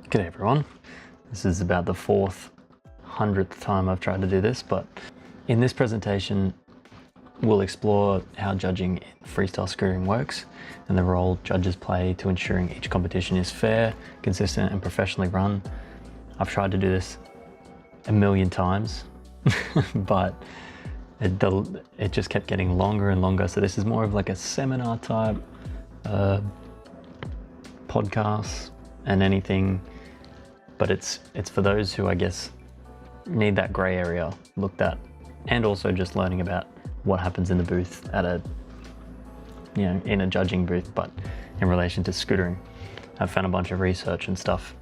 G'day everyone. This is about the 400th time I've tried to do this, but in this presentation we'll explore how judging in freestyle scootering works and the role judges play to ensuring each competition is fair, consistent and professionally run. I've tried to do this a million times, but it just kept getting longer and longer, so this is more of like a seminar type podcast and anything, but it's for those who I guess need that grey area looked at, and also just learning about what happens in the booth at in a judging booth, but in relation to scootering. I've found a bunch of research and stuff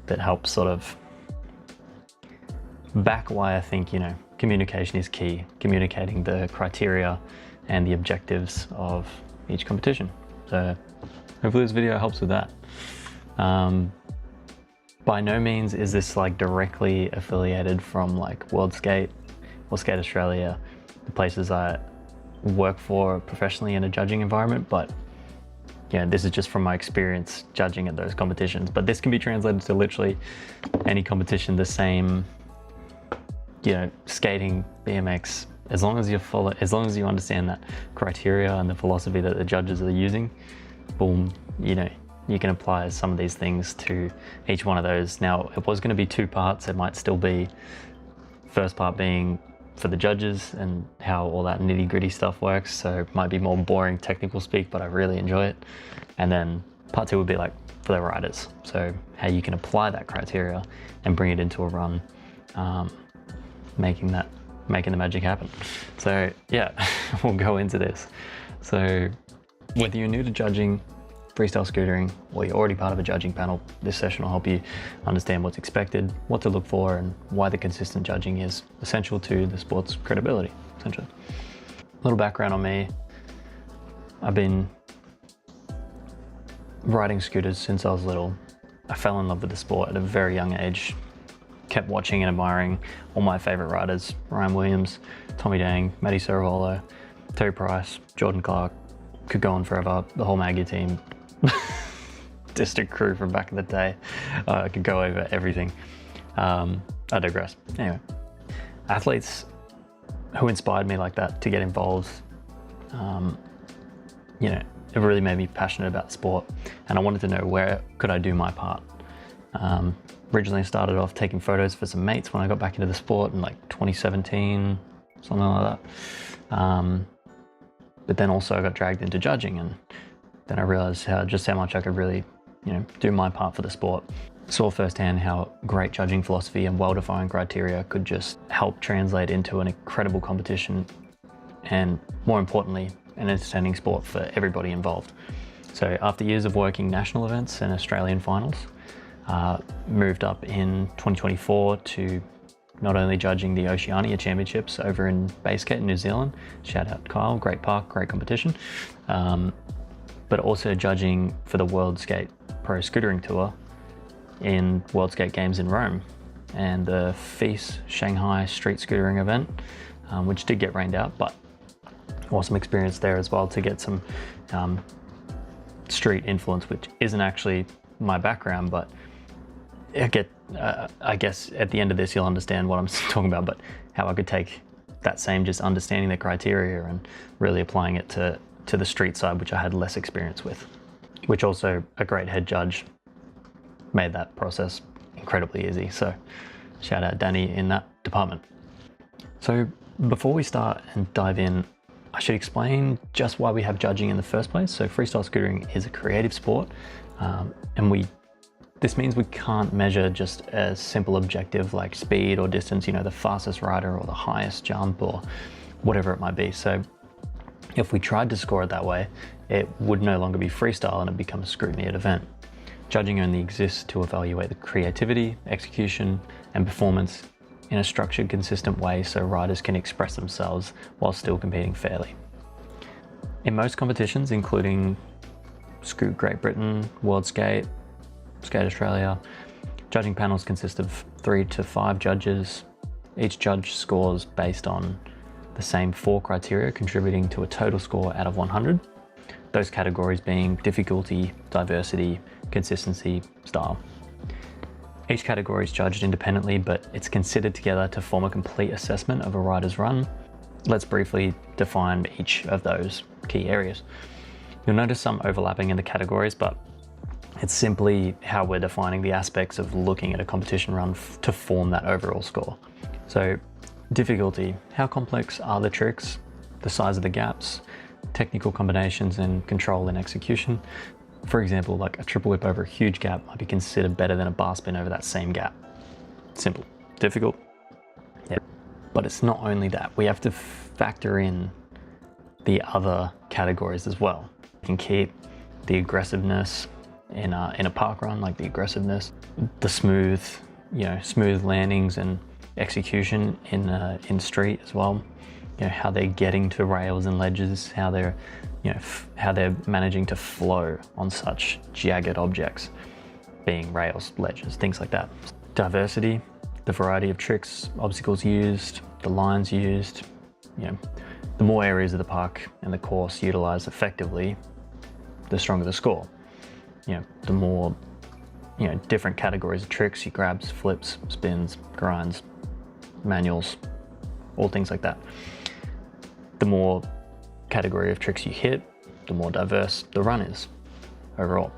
that helps sort of back why I think communication is key, communicating the criteria and the objectives of each competition. So hopefully this video helps with that. By no means is this like directly affiliated from like World Skate or Skate Australia, the places I work for professionally in a judging environment, but yeah, this is just from my experience judging at those competitions. But this can be translated to literally any competition, the same, skating, BMX, as long as you understand that criteria and the philosophy that the judges are using, boom, you can apply some of these things to each one of those. Now, it was going to be two parts. It might still be first part being for the judges and how all that nitty gritty stuff works. So it might be more boring technical speak, but I really enjoy it. And then part two would be like for the riders. So how you can apply that criteria and bring it into a run, making the magic happen. So yeah, we'll go into this. So whether you're new to judging freestyle scootering or you're already part of a judging panel, this session will help you understand what's expected, what to look for, and why the consistent judging is essential to the sport's credibility, essentially. A little background on me. I've been riding scooters since I was little. I fell in love with the sport at a very young age, kept watching and admiring all my favorite riders: Ryan Williams, Tommy Dang, Matty Serravolo, Terry Price, Jordan Clark, could go on forever, the whole Maggie team, district crew from back in the day. I could go over everything. I digress. Anyway, athletes who inspired me like that to get involved, it really made me passionate about sport, and I wanted to know where could I do my part. Originally I started off taking photos for some mates when I got back into the sport in like 2017, something like that. But then also I got dragged into judging, and then I realized just how much I could really, do my part for the sport. Saw firsthand how great judging philosophy and well-defined criteria could just help translate into an incredible competition, and more importantly, an entertaining sport for everybody involved. So after years of working national events and Australian finals, moved up in 2024 to not only judging the Oceania Championships over in Bayskate in New Zealand, shout out Kyle, great park, great competition, but also judging for the World Skate Pro Scootering Tour in World Skate Games in Rome, and the FIS Shanghai Street Scootering event, which did get rained out, but awesome experience there as well to get some street influence, which isn't actually my background, but I guess at the end of this you'll understand what I'm talking about, but how I could take that same just understanding the criteria and really applying it to the street side, which I had less experience with, which also a great head judge made that process incredibly easy. So shout out Danny in that department. So before we start and dive in, I should explain just why we have judging in the first place. So freestyle scootering is a creative sport, and this means we can't measure just a simple objective like speed or distance, the fastest rider or the highest jump or whatever it might be. So if we tried to score it that way, it would no longer be freestyle and it'd become a scrutineered event. Judging only exists to evaluate the creativity, execution, and performance in a structured, consistent way so riders can express themselves while still competing fairly. In most competitions, including Scoot Great Britain, World Skate, Skate Australia, judging panels consist of 3 to 5 judges. Each judge scores based on the same 4 criteria, contributing to a total score out of 100. Those categories being difficulty, diversity, consistency, style. Each category is judged independently, but it's considered together to form a complete assessment of a rider's run. Let's briefly define each of those key areas. You'll notice some overlapping in the categories, but it's simply how we're defining the aspects of looking at a competition run to form that overall score. So difficulty, how complex are the tricks, the size of the gaps, technical combinations and control and execution. For example, like a triple whip over a huge gap might be considered better than a bar spin over that same gap. Simple. Difficult? Yeah. But it's not only that, we have to factor in the other categories as well. You can keep the aggressiveness in a park run, like the aggressiveness, the smooth landings and execution in street as well. How they're getting to rails and ledges, how they're managing to flow on such jagged objects, being rails, ledges, things like that. Diversity, the variety of tricks, obstacles used, the lines used. The more areas of the park and the course utilized effectively, the stronger the score. The more different categories of tricks, your grabs, flips, spins, grinds, manuals, all things like that. The more category of tricks you hit, the more diverse the run is overall.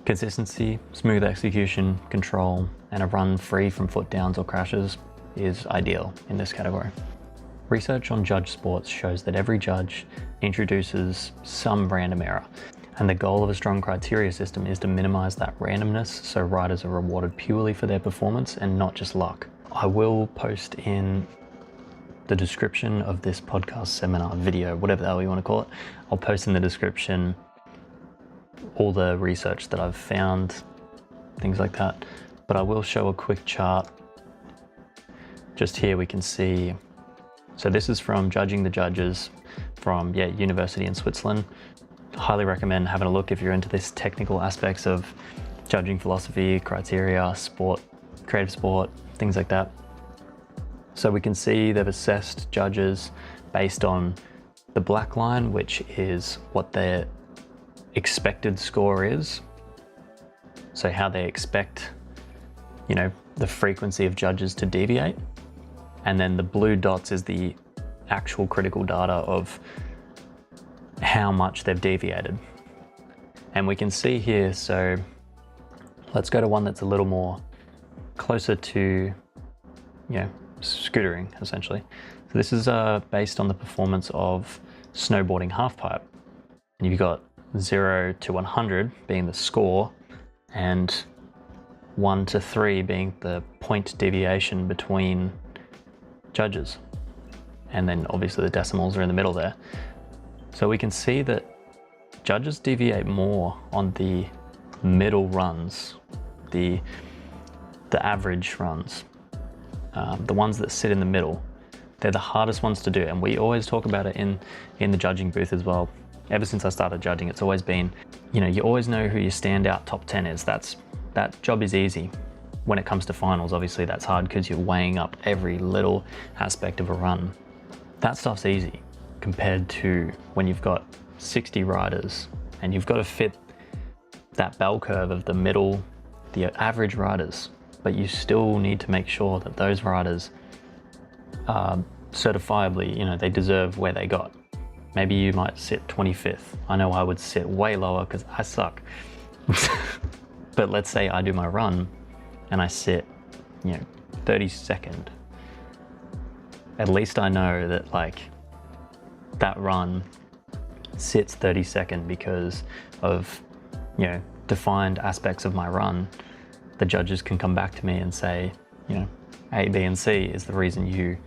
Consistency, smooth execution, control, and a run free from foot downs or crashes is ideal in this category. Research on judge sports shows that every judge introduces some random error, and the goal of a strong criteria system is to minimize that randomness so riders are rewarded purely for their performance and not just luck. I will post in the description of this podcast, seminar, video, whatever the hell you want to call it. I'll post in the description all the research that I've found, things like that. But I will show a quick chart. Just here we can see, so this is from Judging the Judges from University in Switzerland. Highly recommend having a look if you're into this technical aspects of judging philosophy, criteria, sport, creative sport, things like that. So we can see they've assessed judges based on the black line, which is what their expected score is. So how they expect, the frequency of judges to deviate. And then the blue dots is the actual critical data of how much they've deviated. And we can see here, so let's go to one that's a little more closer to, scootering essentially. So this is based on the performance of snowboarding halfpipe. And you've got 0 to 100 being the score and 1 to 3 being the point deviation between judges. And then obviously the decimals are in the middle there. So we can see that judges deviate more on the middle runs, the average runs, the ones that sit in the middle. They're the hardest ones to do, and we always talk about it in the judging booth as well. Ever since I started judging, it's always been, you always know who your standout top 10 is. That job is easy. When it comes to finals, obviously that's hard because you're weighing up every little aspect of a run. That stuff's easy compared to when you've got 60 riders and you've got to fit that bell curve of the middle, the average riders, but you still need to make sure that those riders are certifiably, they deserve where they got. Maybe you might sit 25th. I know I would sit way lower because I suck. But let's say I do my run and I sit, 32nd. At least I know that that run sits 32nd because of, defined aspects of my run. The judges can come back to me and say, A, B, and C is the reason you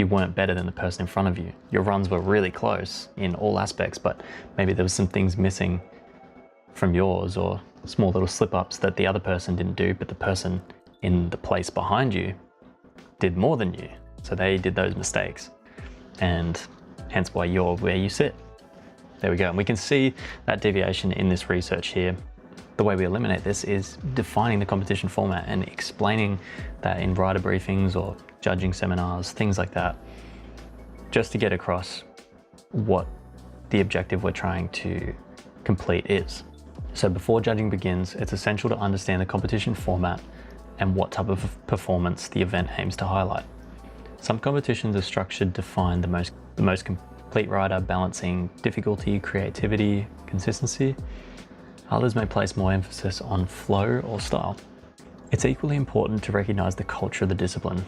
weren't better than the person in front of you. Your runs were really close in all aspects, but maybe there was some things missing from yours or small little slip-ups that the other person didn't do, but the person in the place behind you did more than you. So they did those mistakes, and hence why you're where you sit. There we go. And we can see that deviation in this research here. The way we eliminate this is defining the competition format and explaining that in rider briefings or judging seminars, things like that, just to get across what the objective we're trying to complete is. So before judging begins, it's essential to understand the competition format and what type of performance the event aims to highlight. Some competitions are structured to find the most complete rider, balancing difficulty, creativity, consistency. Others may place more emphasis on flow or style. It's equally important to recognize the culture of the discipline.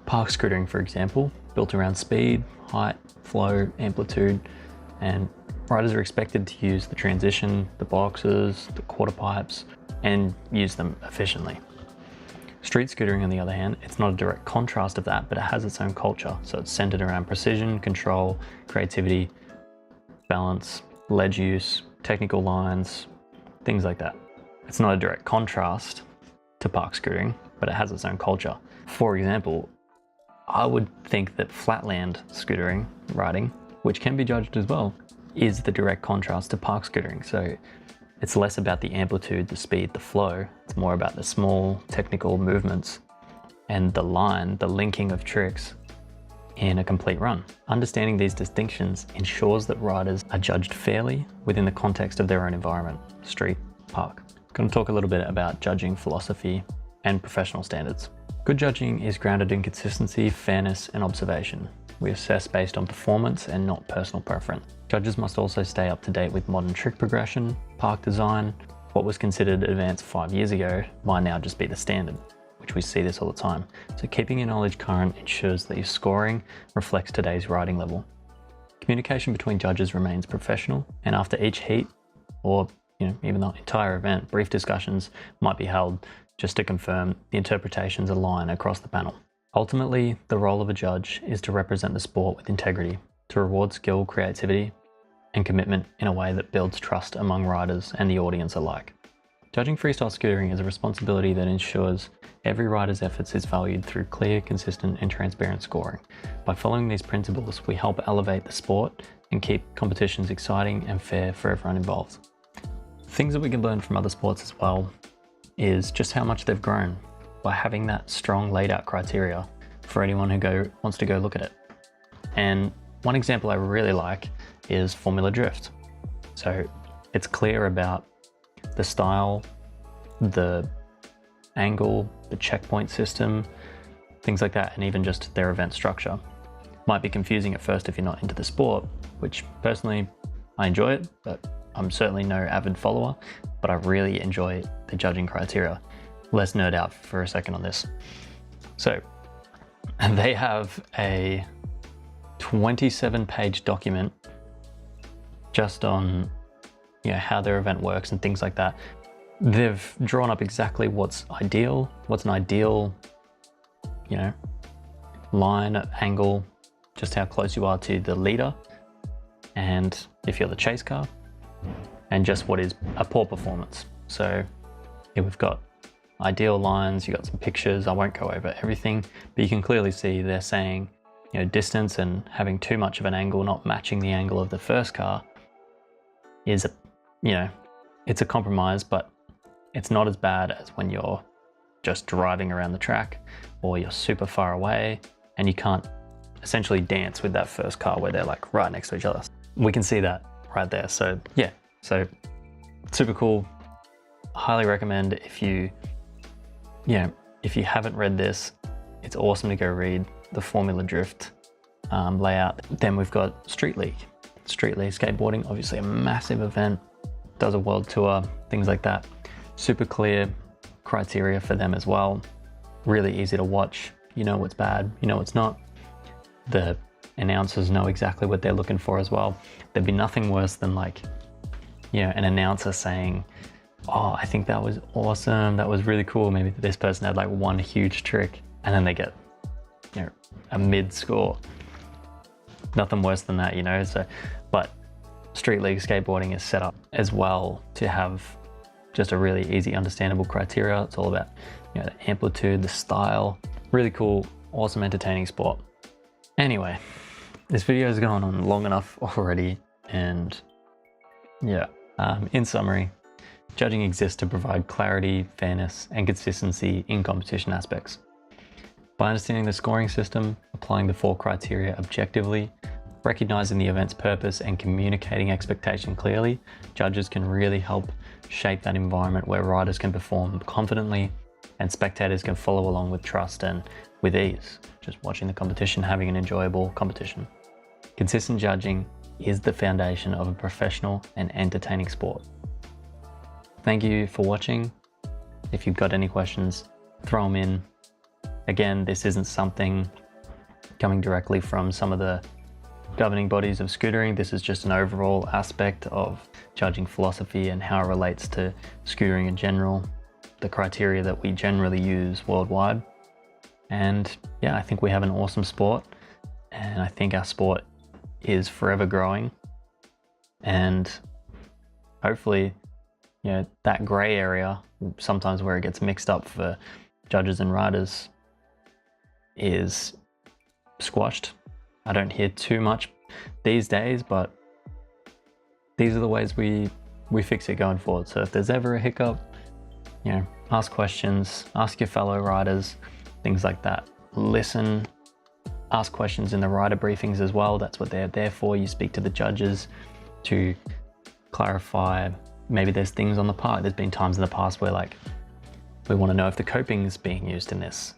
Park scootering, for example, built around speed, height, flow, amplitude, and riders are expected to use the transition, the boxes, the quarter pipes, and use them efficiently. Street scootering, on the other hand, it's not a direct contrast of that, but it has its own culture. So it's centered around precision, control, creativity, balance, ledge use, technical lines, things like that. It's not a direct contrast to park scootering, but it has its own culture. For example, I would think that flatland scootering riding, which can be judged as well, is the direct contrast to park scootering. So it's less about the amplitude, the speed, the flow. It's more about the small technical movements and the line, the linking of tricks in a complete run. Understanding these distinctions ensures that riders are judged fairly within the context of their own environment, street, park. I'm going to talk a little bit about judging philosophy and professional standards. Good judging is grounded in consistency, fairness, and observation. We assess based on performance and not personal preference. Judges must also stay up to date with modern trick progression, park design. What was considered advanced 5 years ago might now just be the standard, which we see this all the time. So keeping your knowledge current ensures that your scoring reflects today's riding level. Communication between judges remains professional, and after each heat, or even the entire event, brief discussions might be held just to confirm the interpretations align across the panel. Ultimately, the role of a judge is to represent the sport with integrity, to reward skill, creativity, and commitment in a way that builds trust among riders and the audience alike. Judging freestyle scootering is a responsibility that ensures every rider's efforts is valued through clear, consistent, and transparent scoring. By following these principles, we help elevate the sport and keep competitions exciting and fair for everyone involved. Things that we can learn from other sports as well is just how much they've grown by having that strong laid out criteria for anyone who wants to go look at it. And one example I really like is Formula Drift. So it's clear about the style, the angle, the checkpoint system, things like that, and even just their event structure. Might be confusing at first if you're not into the sport, which personally I enjoy it, but I'm certainly no avid follower, but I really enjoy the judging criteria. Let's nerd out for a second on this. So they have a 27-page document just on how their event works and things like that. They've drawn up exactly what's an ideal line, angle, just how close you are to the leader, and if you're the chase car, and just what is a poor performance. So here we've got ideal lines, you've got some pictures. I won't go over everything, but you can clearly see they're saying, distance and having too much of an angle, not matching the angle of the first car is it's a compromise, but it's not as bad as when you're just driving around the track or you're super far away and you can't essentially dance with that first car where they're like right next to each other. We can see that right there. So yeah, so super cool. Highly recommend if you haven't read this, it's awesome to go read the Formula Drift layout. Then we've got Street League. Street League skateboarding, obviously a massive event, does a world tour, things like that. Super clear criteria for them as well. Really easy to watch. You know what's bad, you know what's not. The announcers know exactly what they're looking for as well. There'd be nothing worse than an announcer saying, oh, I think that was awesome, that was really cool. Maybe this person had like one huge trick and then they get a mid score. Nothing worse than that, So, but Street League skateboarding is set up as well to have just a really easy, understandable criteria. It's all about the amplitude, the style. Really cool, awesome, entertaining sport. Anyway, this video has gone on long enough already, and in summary, judging exists to provide clarity, fairness, and consistency in competition aspects. By understanding the scoring system, applying the 4 criteria objectively, recognizing the event's purpose, and communicating expectation clearly, judges can really help shape that environment where riders can perform confidently and spectators can follow along with trust and with ease, just watching the competition, having an enjoyable competition. Consistent judging is the foundation of a professional and entertaining sport. Thank you for watching. If you've got any questions, throw them in. Again, this isn't something coming directly from some of the governing bodies of scootering. This is just an overall aspect of judging philosophy and how it relates to scootering in general, the criteria that we generally use worldwide. And yeah, I think we have an awesome sport, and I think our sport is forever growing. And hopefully, you know, that gray area, sometimes where it gets mixed up for judges and riders, is squashed. I don't hear too much these days, but these are the ways we fix it going forward. So if there's ever a hiccup, you know, ask questions, ask your fellow riders, things like that. Listen, ask questions in the rider briefings as well. That's what they're there for. You speak to the judges to clarify. Maybe there's things on the park. There's been times in the past where, like, we want to know if the coping is being used in this.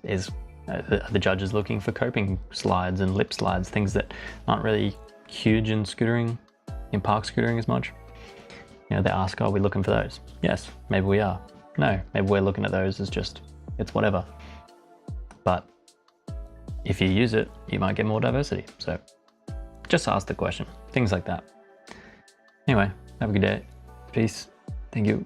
Are the judges looking for coping slides and lip slides, things that aren't really huge in scootering, in park scootering as much. You know, they ask, are we looking for those? Yes, maybe we are. No, maybe we're looking at those as just, it's whatever. But if you use it, you might get more diversity. So just ask the question, things like that. Anyway, have a good day. Peace. Thank you.